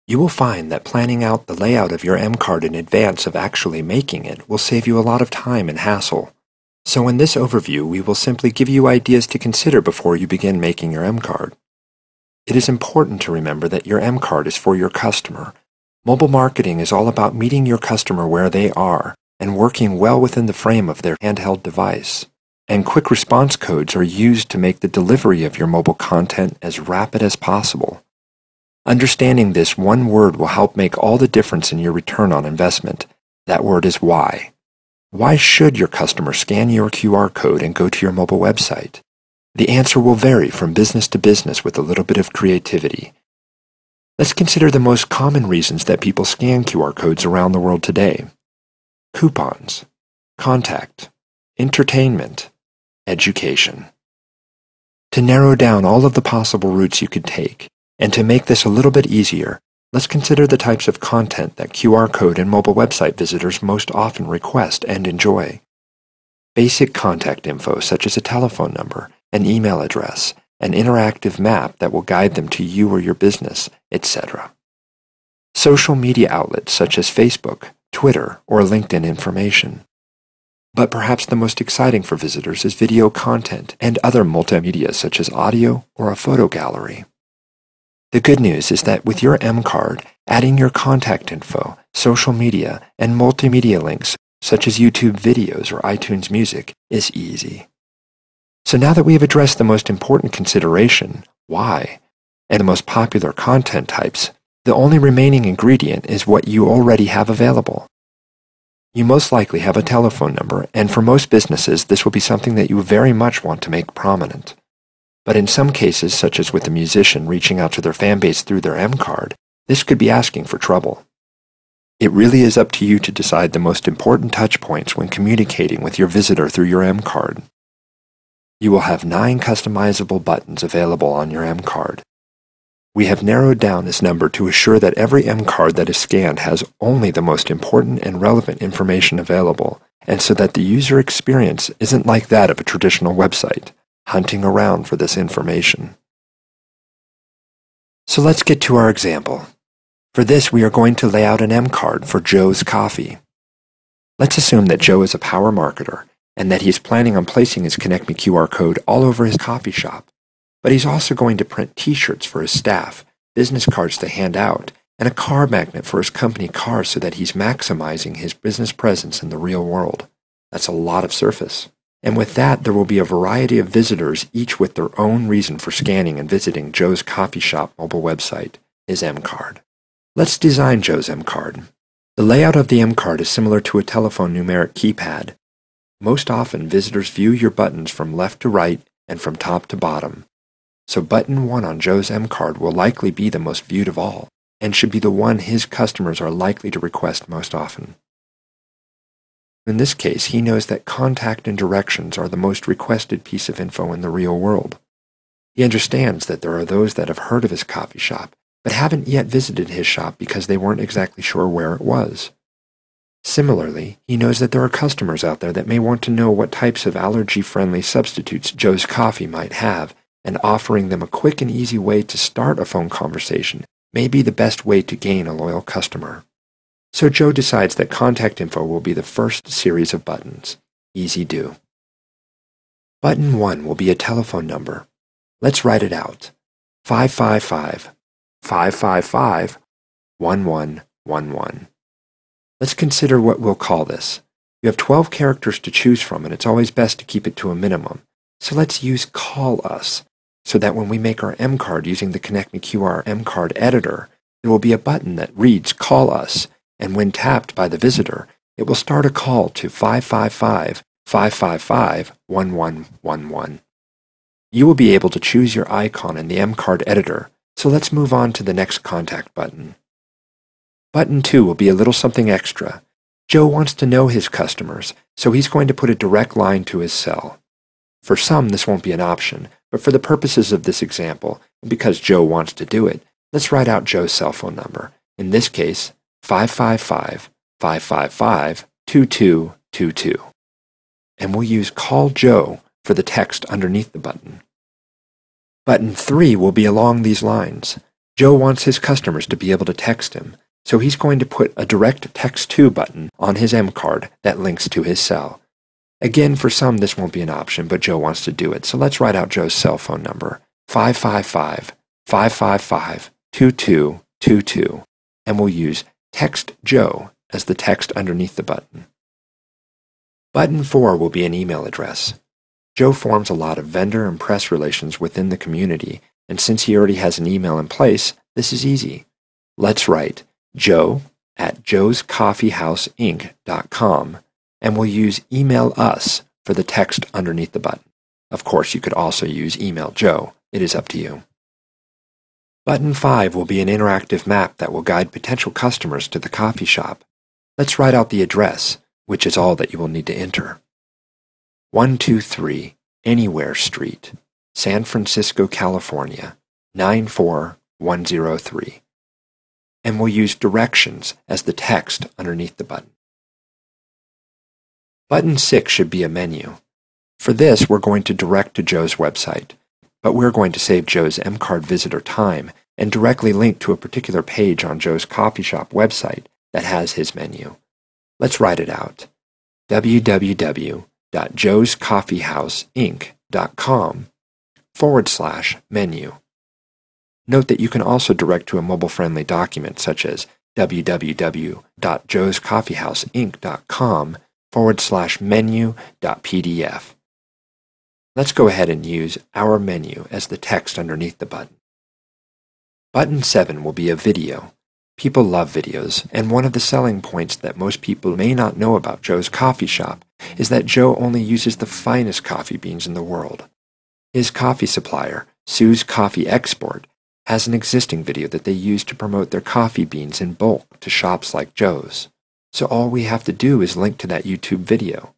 You will find that planning out the layout of your mCard in advance of actually making it will save you a lot of time and hassle. So in this overview, we will simply give you ideas to consider before you begin making your mCard. It is important to remember that your mCard is for your customer. Mobile marketing is all about meeting your customer where they are and working well within the frame of their handheld device. And quick response codes are used to make the delivery of your mobile content as rapid as possible. Understanding this one word will help make all the difference in your return on investment. That word is why. Why should your customer scan your QR code and go to your mobile website? The answer will vary from business to business with a little bit of creativity. Let's consider the most common reasons that people scan QR codes around the world today. Coupons, contact, entertainment, education. To narrow down all of the possible routes you could take, and to make this a little bit easier, let's consider the types of content that QR code and mobile website visitors most often request and enjoy. Basic contact info such as a telephone number, an email address, an interactive map that will guide them to you or your business, etc. Social media outlets such as Facebook, Twitter, or LinkedIn information. But perhaps the most exciting for visitors is video content and other multimedia such as audio or a photo gallery. The good news is that with your mCard, adding your contact info, social media, and multimedia links such as YouTube videos or iTunes Music is easy. So now that we have addressed the most important consideration, why, and the most popular content types, the only remaining ingredient is what you already have available. You most likely have a telephone number, and for most businesses, this will be something that you very much want to make prominent. But in some cases, such as with a musician reaching out to their fan base through their mCard, this could be asking for trouble. It really is up to you to decide the most important touch points when communicating with your visitor through your mCard. You will have 9 customizable buttons available on your mCard. We have narrowed down this number to assure that every mCard that is scanned has only the most important and relevant information available, and so that the user experience isn't like that of a traditional website, hunting around for this information. So let's get to our example. For this, we are going to lay out an mCard for Joe's Coffee. Let's assume that Joe is a power marketer and that he is planning on placing his Connect Me QR code all over his coffee shop. But he's also going to print t-shirts for his staff, business cards to hand out, and a car magnet for his company car so that he's maximizing his business presence in the real world. That's a lot of surface. And with that, there will be a variety of visitors, each with their own reason for scanning and visiting Joe's coffee shop mobile website, his mCard. Let's design Joe's mCard. The layout of the mCard is similar to a telephone numeric keypad. Most often, visitors view your buttons from left to right and from top to bottom. So button 1 on Joe's mCard will likely be the most viewed of all, and should be the one his customers are likely to request most often. In this case, he knows that contact and directions are the most requested piece of info in the real world. He understands that there are those that have heard of his coffee shop, but haven't yet visited his shop because they weren't exactly sure where it was. Similarly, he knows that there are customers out there that may want to know what types of allergy-friendly substitutes Joe's Coffee might have, and offering them a quick and easy way to start a phone conversation may be the best way to gain a loyal customer. So Joe decides that contact info will be the first series of buttons. Easy do. Button 1 will be a telephone number. Let's write it out. 555-555-1111. Let's consider what we'll call this. You have 12 characters to choose from, and it's always best to keep it to a minimum. So let's use Call Us, so that when we make our mCard using the Connect Me QR mCard editor, there will be a button that reads Call Us, and when tapped by the visitor, it will start a call to 555-555-1111. You will be able to choose your icon in the mCard editor, so let's move on to the next contact button. Button 2 will be a little something extra. Joe wants to know his customers, so he's going to put a direct line to his cell. For some, this won't be an option, but for the purposes of this example, and because Joe wants to do it, let's write out Joe's cell phone number. In this case, 555-555-2222. And we'll use Call Joe for the text underneath the button. Button 3 will be along these lines. Joe wants his customers to be able to text him, so he's going to put a direct text to button on his mCard that links to his cell. Again, for some this won't be an option, but Joe wants to do it, so let's write out Joe's cell phone number, 555-555-2222, and we'll use Text Joe as the text underneath the button. Button 4 will be an email address. Joe forms a lot of vendor and press relations within the community, and since he already has an email in place, this is easy. Let's write joe@joescoffeehouseinc.com, and we'll use email us for the text underneath the button. Of course, you could also use email Joe. It is up to you. Button 5 will be an interactive map that will guide potential customers to the coffee shop. Let's write out the address, which is all that you will need to enter. 123 Anywhere Street, San Francisco, California, 94103. And we'll use directions as the text underneath the button. Button 6 should be a menu. For this, we're going to direct to Joe's website, but we're going to save Joe's mCard visitor time and directly link to a particular page on Joe's coffee shop website that has his menu. Let's write it out. www.joescoffeehouseinc.com/menu. Note that you can also direct to a mobile-friendly document such as www.joescoffeehouseinc.com/menu.pdf. Let's go ahead and use our menu as the text underneath the button. Button 7 will be a video. People love videos, and one of the selling points that most people may not know about Joe's coffee shop is that Joe only uses the finest coffee beans in the world. His coffee supplier, Sue's Coffee Export, has an existing video that they use to promote their coffee beans in bulk to shops like Joe's. So all we have to do is link to that YouTube video.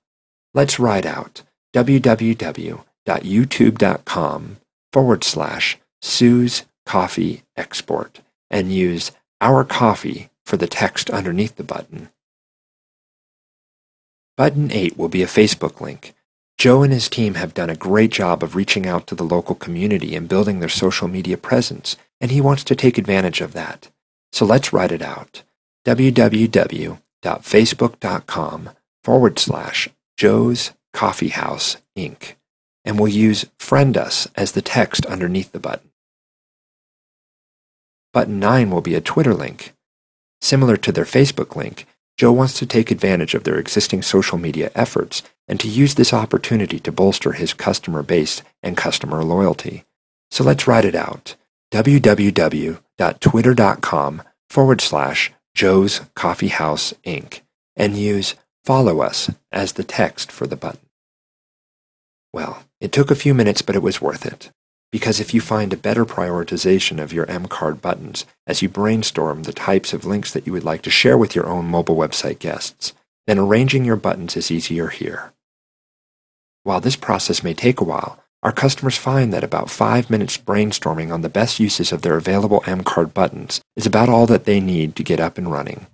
Let's write out www.youtube.com/Sue's Coffee Export and use Our Coffee for the text underneath the button. Button 8 will be a Facebook link. Joe and his team have done a great job of reaching out to the local community and building their social media presence, and he wants to take advantage of that. So let's write it out. www.facebook.com/Joe's Coffee House Inc. And we'll use Friend Us as the text underneath the button. Button 9 will be a Twitter link. Similar to their Facebook link, Joe wants to take advantage of their existing social media efforts and to use this opportunity to bolster his customer base and customer loyalty. So let's write it out. www.twitter.com/Joe's Coffee House Inc. and use Follow Us as the text for the button. Well, it took a few minutes, but it was worth it. Because if you find a better prioritization of your mCard buttons as you brainstorm the types of links that you would like to share with your own mobile website guests, then arranging your buttons is easier here. While this process may take a while, our customers find that about 5 minutes brainstorming on the best uses of their available mCard buttons is about all that they need to get up and running.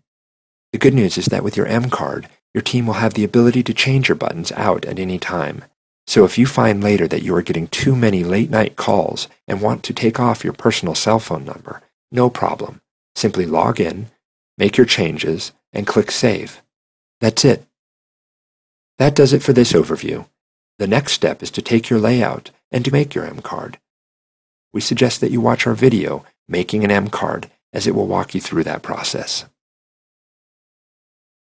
The good news is that with your mCard, your team will have the ability to change your buttons out at any time. So if you find later that you are getting too many late-night calls and want to take off your personal cell phone number, no problem. Simply log in, make your changes, and click Save. That's it. That does it for this overview. The next step is to take your layout and to make your mCard. We suggest that you watch our video, Making an mCard, as it will walk you through that process.